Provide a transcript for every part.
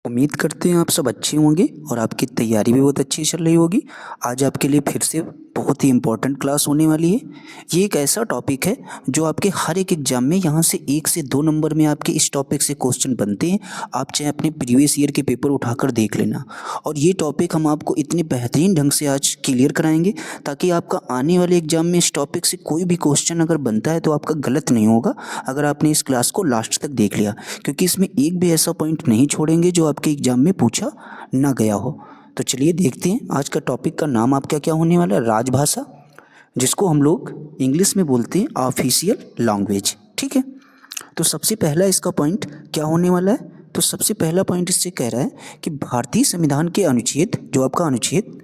उम्मीद करते हैं आप सब अच्छे होंगे और आपकी तैयारी भी बहुत अच्छी चल रही होगी। आज आपके लिए फिर से बहुत ही इम्पोर्टेंट क्लास होने वाली है। ये एक ऐसा टॉपिक है जो आपके हर एक एग्जाम में यहाँ से 1 से 2 नंबर में आपके इस टॉपिक से क्वेश्चन बनते हैं। आप चाहे अपने प्रीवियस ईयर के पेपर उठाकर देख लेना। और ये टॉपिक हम आपको इतने बेहतरीन ढंग से आज क्लियर कराएंगे ताकि आपका आने वाले एग्जाम में इस टॉपिक से कोई भी क्वेश्चन अगर बनता है तो आपका गलत नहीं होगा अगर आपने इस क्लास को लास्ट तक देख लिया, क्योंकि इसमें एक भी ऐसा पॉइंट नहीं छोड़ेंगे जो आपके एग्जाम में पूछा ना गया हो। तो चलिए देखते हैं आज का टॉपिक का नाम आपका क्या होने वाला है। राजभाषा, जिसको हम लोग इंग्लिश में बोलते हैं ऑफिशियल लैंग्वेज। ठीक है, तो सबसे पहला इसका पॉइंट क्या होने वाला है। तो सबसे पहला पॉइंट इससे कह रहा है कि भारतीय संविधान के अनुच्छेद, जो आपका अनुच्छेद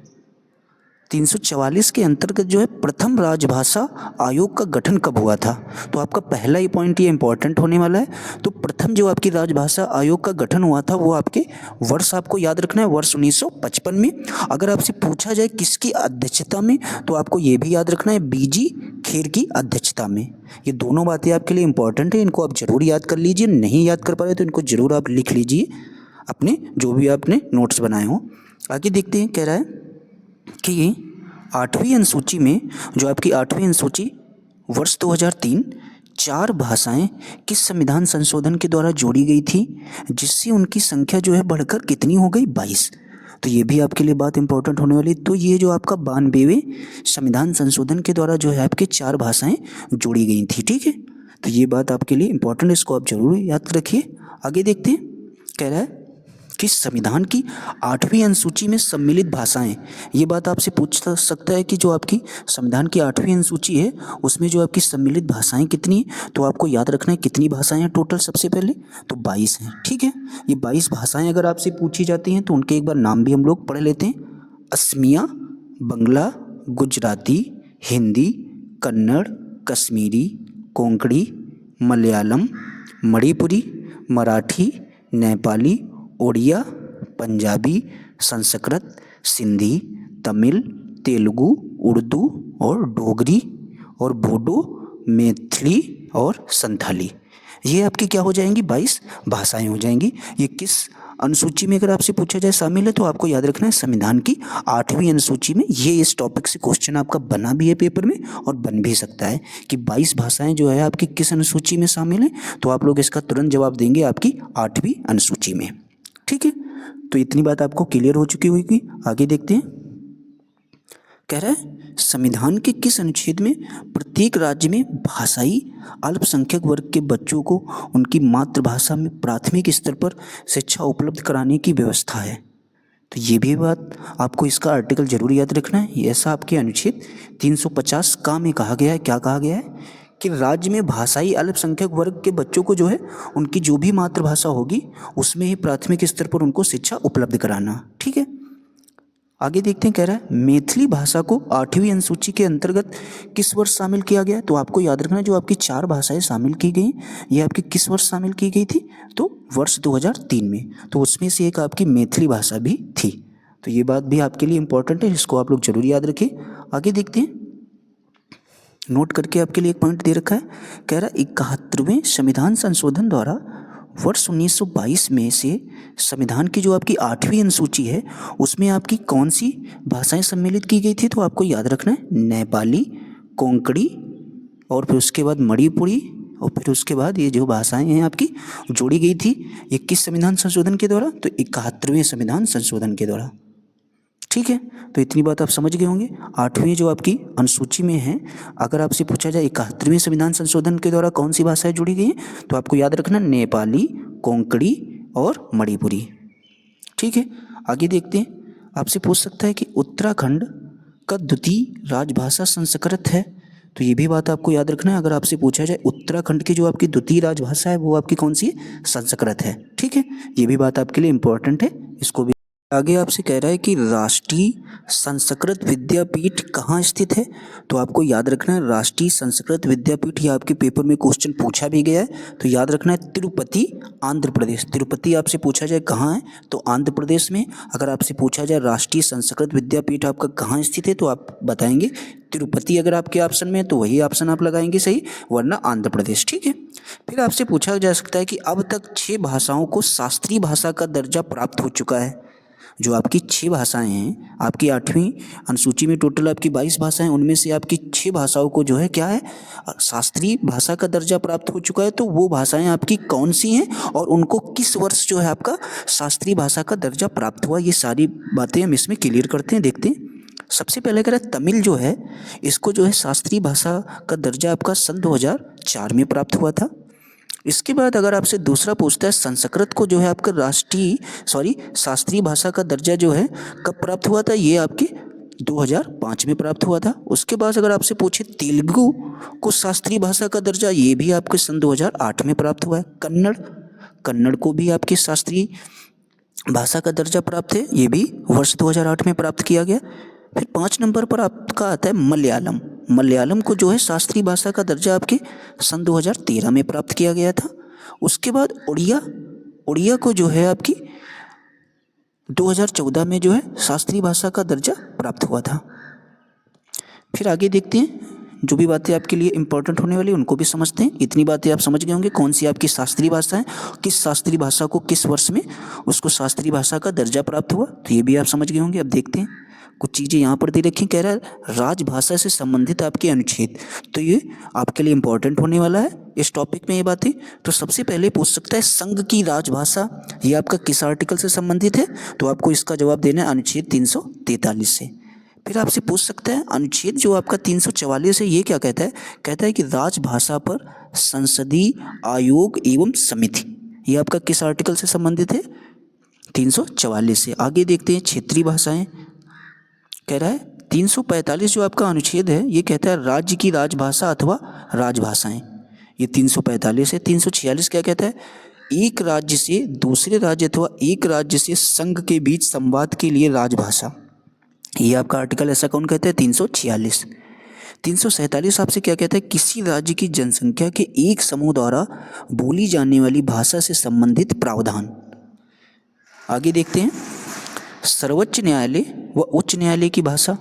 344 के अंतर्गत जो है प्रथम राजभाषा आयोग का गठन कब हुआ था। तो आपका पहला ही पॉइंट ये इंपॉर्टेंट होने वाला है। तो प्रथम जो आपकी राजभाषा आयोग का गठन हुआ था वो आपके वर्ष आपको याद रखना है, वर्ष 1955 में। अगर आपसे पूछा जाए किसकी अध्यक्षता में, तो आपको ये भी याद रखना है बीजी खेर की अध्यक्षता में। ये दोनों बातें आपके लिए इंपॉर्टेंट है, इनको आप जरूर याद कर लीजिए। नहीं याद कर पा रहे तो इनको जरूर आप लिख लीजिए अपने जो भी आपने नोट्स बनाए हों। आगे देखते हैं, कह रहा है कि 8वीं अनुसूची में, जो आपकी 8वीं अनुसूची वर्ष 2003, 4 भाषाएं किस संविधान संशोधन के द्वारा जोड़ी गई थी, जिससे उनकी संख्या जो है बढ़कर कितनी हो गई, 22। तो ये भी आपके लिए बात इंपॉर्टेंट होने वाली। तो ये जो आपका 92वें संविधान संशोधन के द्वारा जो है आपके 4 भाषाएं जोड़ी गई थी। ठीक है, तो ये बात आपके लिए इंपॉर्टेंट, इसको आप जरूर याद रखिए। आगे देखते हैं, कह रहा है कि संविधान की 8वीं अनुसूची में सम्मिलित भाषाएं। ये बात आपसे पूछ सकता है कि जो आपकी संविधान की 8वीं अनुसूची है उसमें जो आपकी सम्मिलित भाषाएं कितनी है। तो आपको याद रखना है कितनी भाषाएं हैं टोटल। सबसे पहले तो 22 हैं। ठीक है, ये 22 भाषाएं अगर आपसे पूछी जाती हैं तो उनके एक बार नाम भी हम लोग पढ़ लेते हैं। असमिया, बंगला, गुजराती, हिंदी, कन्नड़, कश्मीरी, कोंकणी, मलयालम, मणिपुरी, मराठी, नेपाली, ओडिया, पंजाबी, संस्कृत, सिंधी, तमिल, तेलुगु, उर्दू और डोगरी और बोडो, मैथिली और संथाली। ये आपकी क्या हो जाएंगी, 22 भाषाएं हो जाएंगी। ये किस अनुसूची में अगर आपसे पूछा जाए शामिल है, तो आपको याद रखना है संविधान की 8वीं अनुसूची में। ये इस टॉपिक से क्वेश्चन आपका बना भी है पेपर में और बन भी सकता है कि 22 भाषाएं जो है आपकी किस अनुसूची में शामिल है। तो आप लोग इसका तुरंत जवाब देंगे आपकी 8वीं अनुसूची में। ठीक है, तो इतनी बात आपको क्लियर हो चुकी होगी। आगे देखते हैं, कह रहा है संविधान के किस अनुच्छेद में प्रत्येक राज्य में भाषाई अल्पसंख्यक वर्ग के बच्चों को उनकी मातृभाषा में प्राथमिक स्तर पर शिक्षा उपलब्ध कराने की व्यवस्था है। तो ये भी बात आपको इसका आर्टिकल जरूर याद रखना है। ऐसा आपके अनुच्छेद 350 का में कहा गया है। क्या कहा गया है कि राज्य में भाषाई अल्पसंख्यक वर्ग के बच्चों को जो है उनकी जो भी मातृभाषा होगी उसमें ही प्राथमिक स्तर पर उनको शिक्षा उपलब्ध कराना। ठीक है, आगे देखते हैं, कह रहा है मैथिली भाषा को 8वीं अनुसूची के अंतर्गत किस वर्ष शामिल किया गया। तो आपको याद रखना है जो आपकी 4 भाषाएं शामिल की गई ये आपकी किस वर्ष शामिल की गई थी, तो वर्ष 2003 में। तो उसमें से एक आपकी मैथिली भाषा भी थी। तो ये बात भी आपके लिए इंपॉर्टेंट है, जिसको आप लोग जरूर याद रखें। आगे देखते हैं, नोट करके आपके लिए एक पॉइंट दे रखा है। कह रहा है 71वें संविधान संशोधन द्वारा वर्ष 1922 में से संविधान की जो आपकी 8वीं अनुसूची है उसमें आपकी कौन सी भाषाएं सम्मिलित की गई थी। तो आपको याद रखना है नेपाली, कोंकणी और फिर उसके बाद मणिपुरी और फिर उसके बाद ये जो भाषाएं हैं आपकी जोड़ी गई थी। ये किस संविधान संशोधन के द्वारा, तो 71वें संविधान संशोधन के द्वारा। ठीक है, तो इतनी बात आप समझ गए होंगे। 8वीं जो आपकी अनुसूची में है, अगर आपसे पूछा जाए 71वें संविधान संशोधन के द्वारा कौन सी भाषाएं जुड़ी गई हैं, तो आपको याद रखना नेपाली, कोंकणी और मणिपुरी। ठीक है, आगे देखते हैं, आपसे पूछ सकता है कि उत्तराखंड का द्वितीय राजभाषा संस्कृत है। तो ये भी बात आपको याद रखना है। अगर आपसे पूछा जाए उत्तराखंड की जो आपकी द्वितीय राजभाषा है वो आपकी कौन सी है, संस्कृत है। ठीक है, ये भी बात आपके लिए इंपॉर्टेंट है, इसको भी आगे आपसे कह रहा है कि राष्ट्रीय संस्कृत विद्यापीठ कहाँ स्थित है। तो आपको याद रखना है राष्ट्रीय संस्कृत विद्यापीठ, ये आपके पेपर में क्वेश्चन पूछा भी गया है। तो याद रखना है तिरुपति, आंध्र प्रदेश। तिरुपति आपसे पूछा जाए कहाँ है, तो आंध्र प्रदेश में। अगर आपसे पूछा जाए राष्ट्रीय संस्कृत विद्यापीठ आपका कहाँ स्थित है, तो आप बताएंगे तिरुपति। अगर आपके ऑप्शन में है तो वही ऑप्शन आप लगाएंगे सही, वरना आंध्र प्रदेश। ठीक है। फिर आपसे पूछा जा सकता है कि अब तक 6 भाषाओं को शास्त्रीय भाषा का दर्जा प्राप्त हो चुका है। जो आपकी 6 भाषाएं हैं, आपकी 8वीं अनुसूची में टोटल आपकी 22 भाषाएं, उनमें से आपकी 6 भाषाओं को जो है क्या है, शास्त्रीय भाषा का दर्जा प्राप्त हो चुका है। तो वो भाषाएं आपकी कौन सी हैं और उनको किस वर्ष जो है आपका शास्त्रीय भाषा का दर्जा प्राप्त हुआ, ये सारी बातें हम इसमें क्लियर करते हैं, देखते हैं। सबसे पहले कह रहा है तमिल जो है, इसको जो है शास्त्रीय भाषा का दर्जा आपका सन 2004 में प्राप्त हुआ था। इसके बाद अगर आपसे दूसरा पूछता है संस्कृत को जो है आपका शास्त्रीय भाषा का दर्जा जो है कब प्राप्त हुआ था, ये आपके 2005 में प्राप्त हुआ था। उसके बाद अगर आपसे पूछे तेलुगु को शास्त्रीय भाषा का दर्जा, ये भी आपके सन 2008 में प्राप्त हुआ है। कन्नड़ को भी आपके शास्त्रीय भाषा का दर्जा प्राप्त है, ये भी वर्ष 2008 में प्राप्त किया गया। फिर 5 नंबर पर आपका आता है मलयालम को जो है शास्त्रीय भाषा का दर्जा आपके सन 2013 में प्राप्त किया गया था। उसके बाद उड़िया को जो है आपकी 2014 में जो है शास्त्रीय भाषा का दर्जा प्राप्त हुआ था। फिर आगे देखते हैं, जो भी बातें आपके लिए इंपॉर्टेंट होने वाली उनको भी समझते हैं। इतनी बातें आप समझ गए होंगे कौन सी आपकी शास्त्रीय भाषा है, किस शास्त्रीय भाषा को किस वर्ष में उसको शास्त्रीय भाषा का दर्जा प्राप्त हुआ, तो ये भी आप समझ गए होंगे। अब देखते हैं कुछ चीज़ें यहाँ पर दे रखी। कह रहा है राजभाषा से संबंधित आपके अनुच्छेद, तो ये आपके लिए इंपॉर्टेंट होने वाला है इस टॉपिक में ये बातें। तो सबसे पहले पूछ सकता है संघ की राजभाषा ये आपका किस आर्टिकल से संबंधित है, तो आपको इसका जवाब देना है अनुच्छेद 343 से। फिर आपसे पूछ सकता है अनुच्छेद जो आपका 344 है, ये क्या कहता है, कहता है कि राजभाषा पर संसदीय आयोग एवं समिति, ये आपका किस आर्टिकल से संबंधित है, 344 से। आगे देखते हैं क्षेत्रीय भाषाएं। कह रहा है 345 जो आपका अनुच्छेद है, ये कहता है राज्य की राजभाषा अथवा राजभाषाएं, ये 345 है। 346 क्या कहता है, एक राज्य से दूसरे राज्य अथवा एक राज्य से संघ के बीच संवाद के लिए राजभाषा, ये आपका आर्टिकल ऐसा कौन कहता है, 346। 347 आपसे क्या कहता है, किसी राज्य की जनसंख्या के एक समूह द्वारा बोली जाने वाली भाषा से संबंधित प्रावधान। आगे देखते हैं सर्वोच्च न्यायालय व उच्च न्यायालय की भाषा।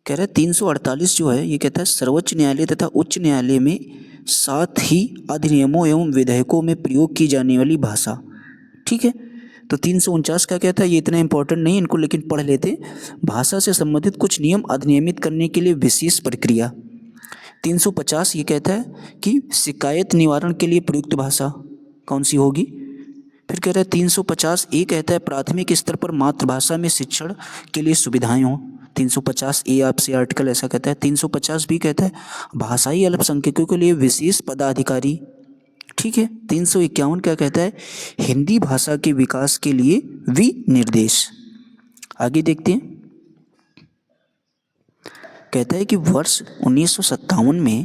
कह रहा है 348 जो है ये कहता है सर्वोच्च न्यायालय तथा उच्च न्यायालय में साथ ही अधिनियमों एवं विधेयकों में प्रयोग की जाने वाली भाषा। ठीक है। तो 349 क्या कहता है, ये इतना इंपॉर्टेंट नहीं इनको, लेकिन पढ़ लेते। भाषा से संबंधित कुछ नियम अधिनियमित करने के लिए विशेष प्रक्रिया। 350 ये कहता है कि शिकायत निवारण के लिए प्रयुक्त भाषा कौन सी होगी। फिर कह रहा है 350 ए कहता है प्राथमिक स्तर पर मातृभाषा में शिक्षण के लिए सुविधाएं हों। 350 ए आपसे आर्टिकल ऐसा कहता है। 350 बी कहता है भाषाई अल्पसंख्यकों के लिए विशेष पदाधिकारी। ठीक है। 351 क्या कहता है, हिंदी भाषा के विकास के लिए विनिर्देश। आगे देखते हैं, कहता है कि वर्ष 1957 में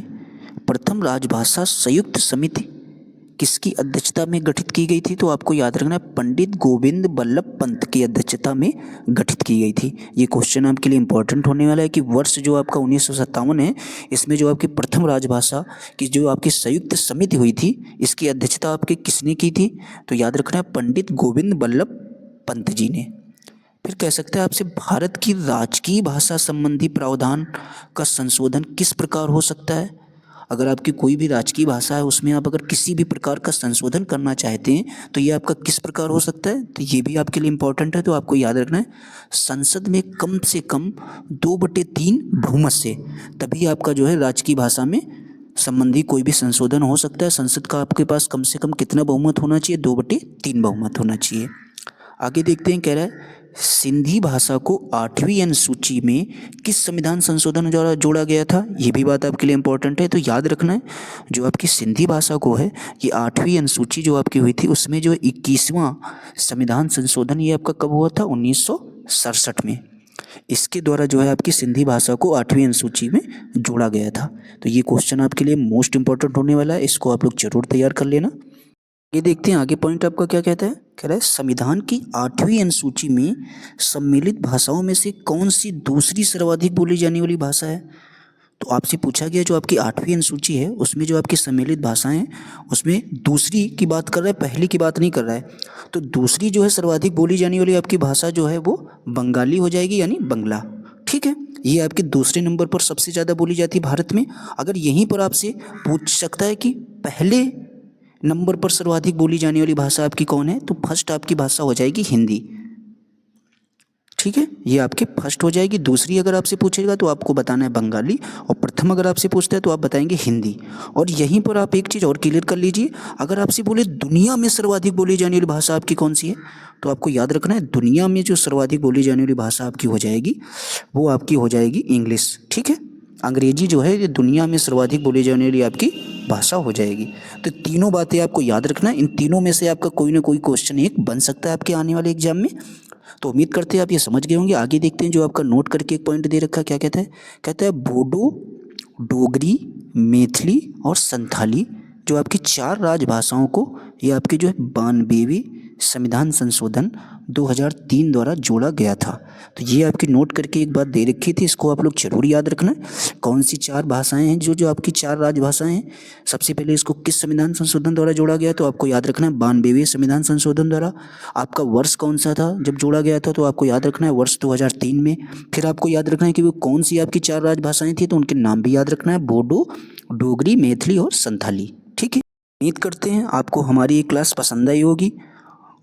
प्रथम राजभाषा संयुक्त समिति किसकी अध्यक्षता में गठित की गई थी, तो आपको याद रखना है पंडित गोविंद बल्लभ पंत की अध्यक्षता में गठित की गई थी। ये क्वेश्चन आपके लिए इंपॉर्टेंट होने वाला है कि वर्ष जो आपका 1957 है, इसमें जो आपकी प्रथम राजभाषा की जो आपकी संयुक्त समिति हुई थी, इसकी अध्यक्षता आपके किसने की थी, तो याद रखना है पंडित गोविंद बल्लभ पंत जी ने। फिर कह सकते हैं आपसे भारत की राजकीय भाषा संबंधी प्रावधान का संशोधन किस प्रकार हो सकता है। अगर आपकी कोई भी राजकीय भाषा है उसमें आप अगर किसी भी प्रकार का संशोधन करना चाहते हैं तो ये आपका किस प्रकार हो सकता है, तो ये भी आपके लिए इंपॉर्टेंट है। तो आपको याद रखना है संसद में कम से कम 2/3 बहुमत से तभी आपका जो है राजकीय भाषा में संबंधी कोई भी संशोधन हो सकता है। संसद का आपके पास कम से कम कितना बहुमत होना चाहिए, 2/3 बहुमत होना चाहिए। आगे देखते हैं, कह रहा है सिंधी भाषा को 8वीं अनुसूची में किस संविधान संशोधन द्वारा जोड़ा गया था, ये भी बात आपके लिए इंपॉर्टेंट है। तो याद रखना है जो आपकी सिंधी भाषा को है, ये 8वीं अनुसूची जो आपकी हुई थी उसमें जो 21वां संविधान संशोधन ये आपका कब हुआ था, 1967 में। इसके द्वारा जो है आपकी सिंधी भाषा को 8वीं अनुसूची में जोड़ा गया था। तो ये क्वेश्चन आपके लिए मोस्ट इंपॉर्टेंट होने वाला है, इसको आप लोग जरूर तैयार कर लेना। ये देखते हैं आगे पॉइंट आपका क्या कहता है। कह रहा है संविधान की 8वीं अनुसूची में सम्मिलित भाषाओं में से कौन सी दूसरी सर्वाधिक बोली जाने वाली भाषा है। तो आपसे पूछा गया जो आपकी 8वीं अनुसूची है उसमें जो आपकी सम्मिलित भाषाएं हैं उसमें दूसरी की बात कर रहा है, पहली की बात नहीं कर रहा है। तो दूसरी जो है सर्वाधिक बोली जाने वाली आपकी भाषा जो है वो बंगाली हो जाएगी, यानी बंगला। ठीक है, ये आपके दूसरे नंबर पर सबसे ज़्यादा बोली जाती है भारत में। अगर यहीं पर आपसे पूछ सकता है कि पहले नंबर पर सर्वाधिक बोली जाने वाली भाषा आपकी कौन है, तो फर्स्ट आपकी भाषा हो जाएगी हिंदी। ठीक है, ये आपकी फर्स्ट हो जाएगी। दूसरी अगर आपसे पूछेगा तो आपको बताना है बंगाली, और प्रथम अगर आपसे पूछता है तो आप बताएंगे हिंदी। और यहीं पर आप एक चीज़ और क्लियर कर लीजिए, अगर आपसे बोले दुनिया में सर्वाधिक बोली जाने वाली भाषा आपकी कौन सी है, तो आपको याद रखना है दुनिया में जो सर्वाधिक बोली जाने वाली भाषा आपकी हो जाएगी वो आपकी हो जाएगी इंग्लिश। ठीक है, अंग्रेजी जो है ये दुनिया में सर्वाधिक बोली जाने वाली आपकी भाषा हो जाएगी। तो तीनों बातें आपको याद रखना है, इन तीनों में से आपका कोई ना कोई क्वेश्चन एक बन सकता है आपके आने वाले एग्जाम में। तो उम्मीद करते हैं आप ये समझ गए होंगे। आगे देखते हैं जो आपका नोट करके एक पॉइंट दे रखा है, क्या कहता है। कहता है बोडो, डोगरी, मैथिली और संथाली जो आपकी 4 राजभाषाओं को ये आपके जो है 92वें संविधान संशोधन 2003 द्वारा जोड़ा गया था। तो ये आपकी नोट करके एक बात दे रखी थी, इसको आप लोग जरूर याद रखना। कौन सी 4 भाषाएं हैं जो आपकी 4 राजभाषाएं हैं। सबसे पहले इसको किस संविधान संशोधन द्वारा जोड़ा गया, तो आपको याद रखना है 92वें संविधान संशोधन द्वारा। आपका वर्ष कौन सा था जब जोड़ा गया था, तो आपको याद रखना है वर्ष 2003 में। फिर आपको याद रखना है कि वो कौन सी आपकी 4 राजभाषाएं थी, तो उनके नाम भी याद रखना है, बोडो, डोगरी, मैथिली और संथाली। ठीक है, उम्मीद करते हैं आपको हमारी ये क्लास पसंद आई होगी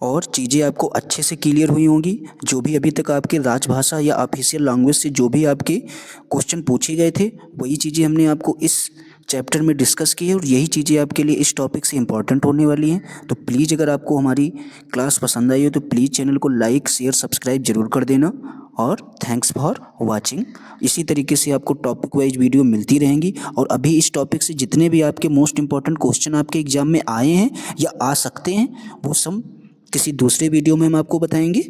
और चीज़ें आपको अच्छे से क्लियर हुई होंगी। जो भी अभी तक आपके राजभाषा या ऑफिशियल लैंग्वेज से जो भी आपके क्वेश्चन पूछे गए थे वही चीज़ें हमने आपको इस चैप्टर में डिस्कस की है, और यही चीज़ें आपके लिए इस टॉपिक से इंपॉर्टेंट होने वाली हैं। तो प्लीज़ अगर आपको हमारी क्लास पसंद आई हो तो प्लीज़ चैनल को लाइक, शेयर, सब्सक्राइब जरूर कर देना। और थैंक्स फॉर वॉचिंग। इसी तरीके से आपको टॉपिक वाइज वीडियो मिलती रहेंगी, और अभी इस टॉपिक से जितने भी आपके मोस्ट इंपॉर्टेंट क्वेश्चन आपके एग्जाम में आए हैं या आ सकते हैं वो सब किसी दूसरे वीडियो में हम आपको बताएंगे।